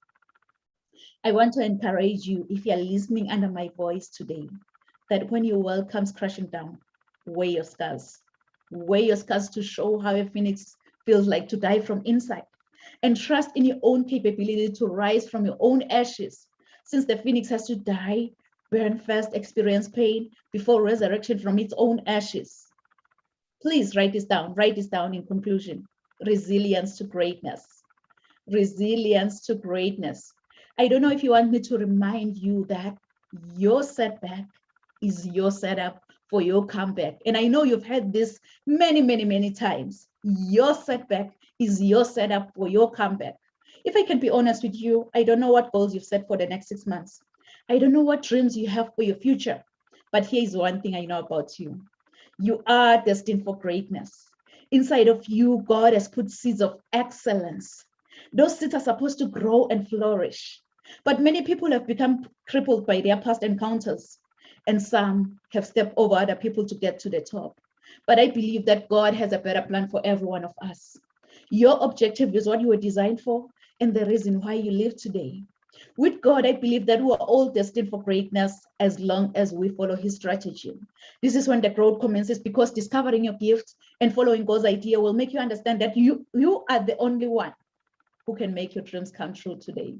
I want to encourage you, if you're listening under my voice today, that when your world comes crashing down, wear your scars. Wear your scars to show how a phoenix feels like to die from inside. And trust in your own capability to rise from your own ashes, since the phoenix has to die, burn first, experience pain before resurrection from its own ashes. Please write this down in conclusion. Resilience to greatness. Resilience to greatness. I don't know if you want me to remind you that your setback is your setup for your comeback. And I know you've heard this many, many, many times. Your setback is your setup for your comeback. If I can be honest with you, I don't know what goals you've set for the next 6 months. I don't know what dreams you have for your future. But here's one thing I know about you. You are destined for greatness. Inside of you, God has put seeds of excellence. Those seeds are supposed to grow and flourish. But many people have become crippled by their past encounters, and some have stepped over other people to get to the top. But I believe that God has a better plan for every one of us. Your objective is what you were designed for, and the reason why you live today. With God, I believe that we are all destined for greatness as long as we follow his strategy. This is when the growth commences, because discovering your gift and following God's idea will make you understand that you are the only one who can make your dreams come true today.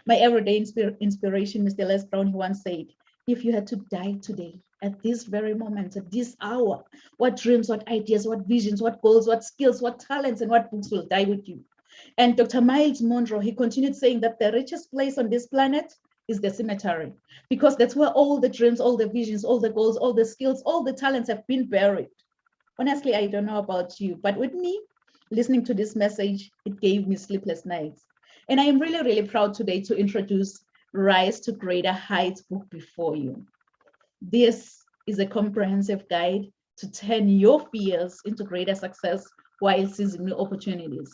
My everyday inspiration, Mr. Les Brown, he once said, if you had to die today, at this very moment, at this hour, what dreams, what ideas, what visions, what goals, what skills, what talents, and what books will die with you? And Dr. Miles Monroe, he continued saying that the richest place on this planet is the cemetery, because that's where all the dreams, all the visions, all the goals, all the skills, all the talents have been buried. Honestly, I don't know about you, but with me, listening to this message, it gave me sleepless nights. And I am really, really proud today to introduce Rise to Greater Heights book before you. This is a comprehensive guide to turn your fears into greater success while seizing new opportunities.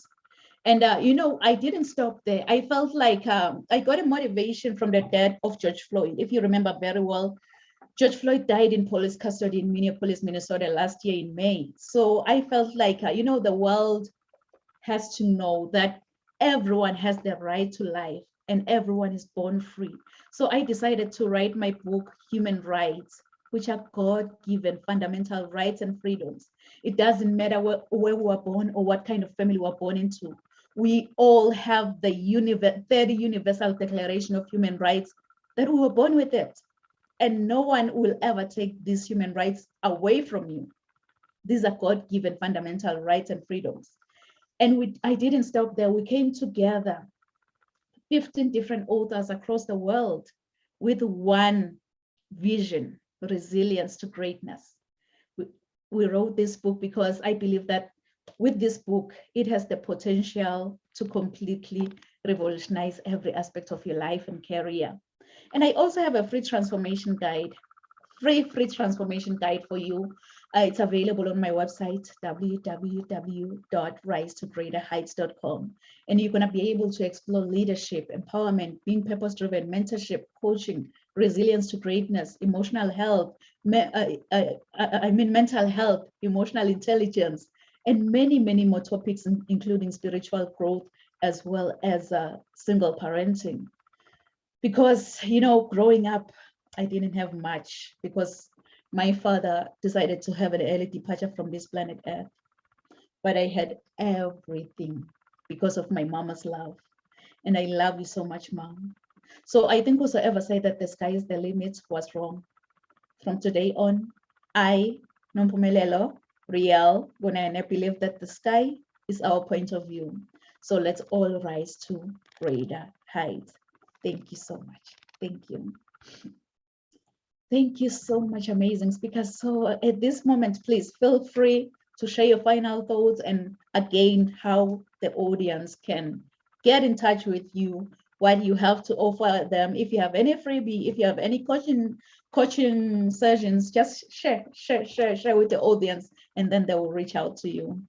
And I didn't stop there. I felt like I got a motivation from the death of George Floyd. If you remember very well, George Floyd died in police custody in Minneapolis, Minnesota last year in May. So I felt like, the world has to know that everyone has the right to life and everyone is born free. So I decided to write my book, Human Rights, which are God-given fundamental rights and freedoms. It doesn't matter where we were born or what kind of family we were born into. We all have the 30 Universal Declaration of Human Rights that we were born with it. And no one will ever take these human rights away from you. These are God-given fundamental rights and freedoms. And I didn't stop there. We came together, 15 different authors across the world with one vision, resilience to greatness. We wrote this book because I believe that with this book, it has the potential to completely revolutionize every aspect of your life and career. And I also have a free transformation guide, free transformation guide for you. It's available on my website, www.risetogreaterheights.com. And you're going to be able to explore leadership, empowerment, being purpose-driven, mentorship, coaching, resilience to greatness, emotional health, mental health, emotional intelligence, and many, many more topics, including spiritual growth, as well as single parenting. Because, growing up, I didn't have much because my father decided to have an early departure from this planet Earth. But I had everything because of my mama's love. And I love you so much, Mom. So I think whosoever said that the sky is the limit was wrong. From today on, I, Nompumelelo, Riel, Gunene, believe that the sky is our point of view. So let's all rise to greater heights. Thank you so much. Thank you. Thank you so much, amazing speakers. So at this moment, please feel free to share your final thoughts and again, how the audience can get in touch with you, what you have to offer them. If you have any freebie, if you have any coaching sessions, just share with the audience, and then they will reach out to you.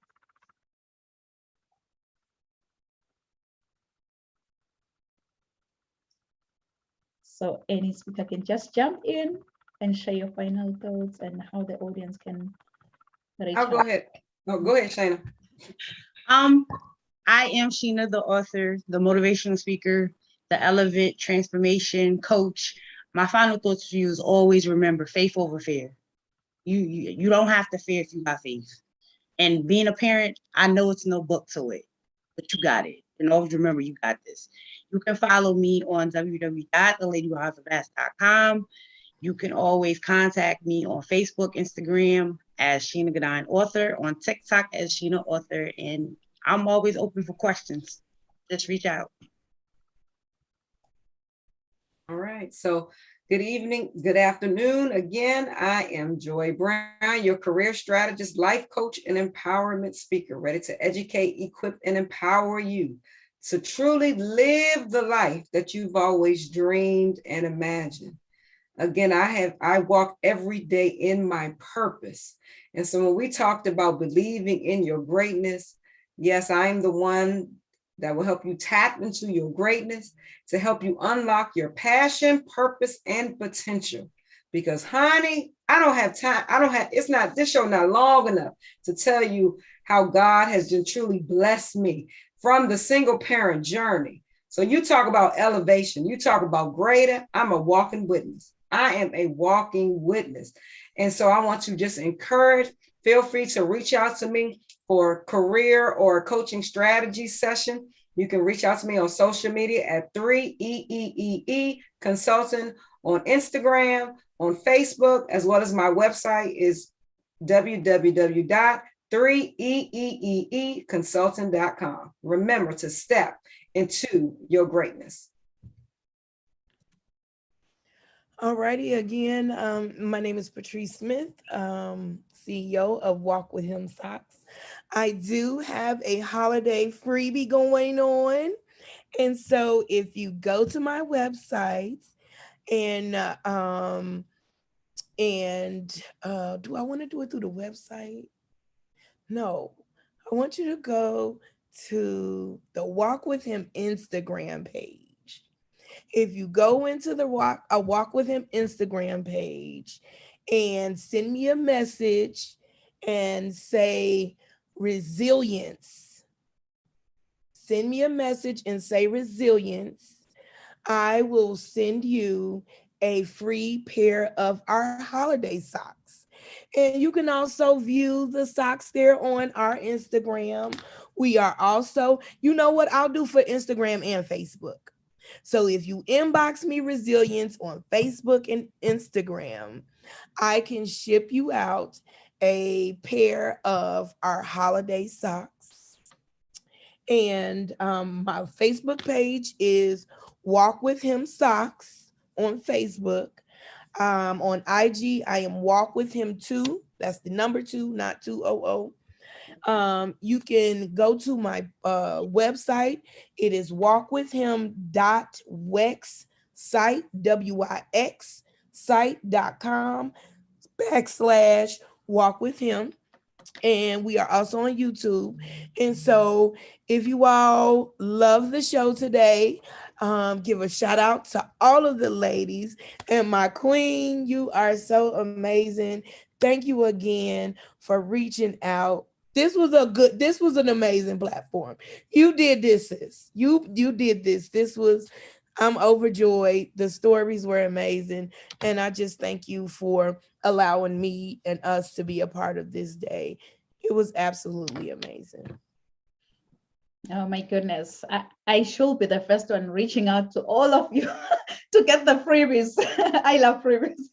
So any speaker can just jump in and share your final thoughts and how the audience can reach out. Go ahead. No, go ahead, Shayna. I am Shayna, the author, the motivational speaker, the Elevate transformation coach. My final thoughts for you is always remember faith over fear. You don't have to fear if you got faith. And being a parent, I know it's no book to it, but you got it. And always remember, you got this. You can follow me on www.theladywithhalfafast.com. You can always contact me on Facebook, Instagram as Shayna Gordon Author, on TikTok as Shayna Author, and I'm always open for questions. Just reach out. All right. So good evening, good afternoon. Again, I am Joy Brown, your career strategist, life coach, and empowerment speaker, ready to educate, equip, and empower you to truly live the life that you've always dreamed and imagined. Again, I walk every day in my purpose. And so when we talked about believing in your greatness, yes, I'm the one that will help you tap into your greatness to help you unlock your passion, purpose, and potential. Because honey, I don't have time. This show not long enough to tell you how God has just truly blessed me from the single parent journey. So you talk about elevation, you talk about greater, I'm a walking witness. I am a walking witness. And so I want to just encourage, feel free to reach out to me for career or coaching strategy session. You can reach out to me on social media at 3EEEE Consulting on Instagram, on Facebook, as well as my website is www.3EEEconsulting.com. Remember to step into your greatness. All righty, again, my name is Patrice Smith, CEO of Walk With Him Socks. I do have a holiday freebie going on. And so if you go to my website and do I want to do it through the website? No, I want you to go to the Walk With Him Instagram page. If you go into the Walk With Him Instagram page and send me a message and say resilience, send me a message and say resilience, I will send you a free pair of our holiday socks. And you can also view the socks there on our Instagram. We are also, you know what I'll do for Instagram and Facebook. So if you inbox me resilience on Facebook and Instagram, I can ship you out a pair of our holiday socks. And my Facebook page is Walk With Him Socks on Facebook. On IG, I am Walk With Him 2. That's the number 2, not 200. You can go to my website. It is walkwithhim.wix WYX site.com/walk with him. And we are also on YouTube. And so if you all love the show today, give a shout out to all of the ladies. And my queen, you are so amazing. Thank you again for reaching out. This was an amazing platform. You did this, sis. You did this. I'm overjoyed. The stories were amazing. And I just thank you for allowing me and us to be a part of this day. It was absolutely amazing. Oh my goodness. I should be the first one reaching out to all of you to get the freebies. I love freebies.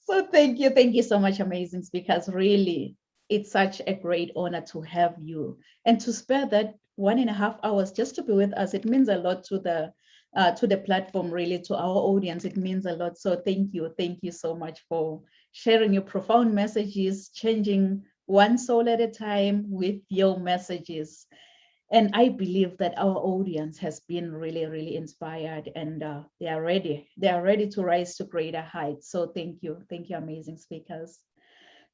So thank you so much, amazing speakers. Really, it's such a great honor to have you and to spare that 1.5 hours just to be with us. It means a lot to the platform, really, to our audience. It means a lot. So thank you so much for sharing your profound messages, changing one soul at a time with your messages. And I believe that our audience has been really, really inspired, and they are ready to rise to greater heights. So thank you, amazing speakers.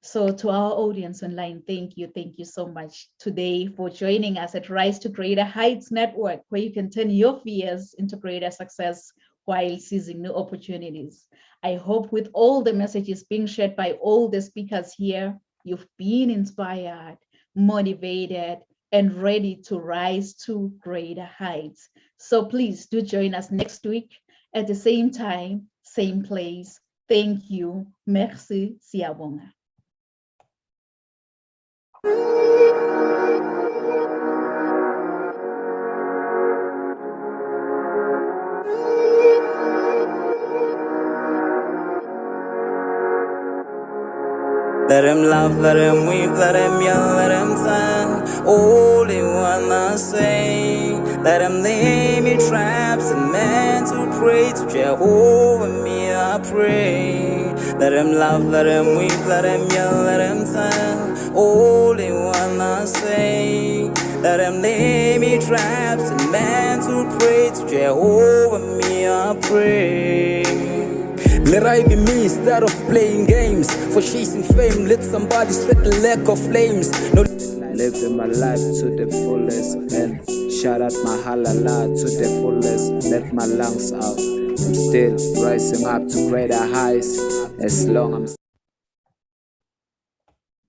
So to our audience online, thank you so much today for joining us at Rise to Greater Heights Network, where you can turn your fears into greater success while seizing new opportunities. I hope with all the messages being shared by all the speakers here, you've been inspired, motivated, and ready to rise to greater heights. So please do join us next week at the same time, same place. Thank you. Merci. Siyabonga. Let him laugh, let him weep, let him yell, let him sing. All they wanna say. Let him lay me traps and men to pray to Jehovah, me I pray. Let him laugh, let him weep, let him yell, let him sing. All they wanna say. Let him lay me traps and men to pray to Jehovah, me I pray. Let I be me instead of playing games. For chasing fame, let somebody sweat the lack of flames. No, living my life to the fullest, and shout out my halala to the fullest. Let my lungs out. I'm still rising up to greater heights as long as I'm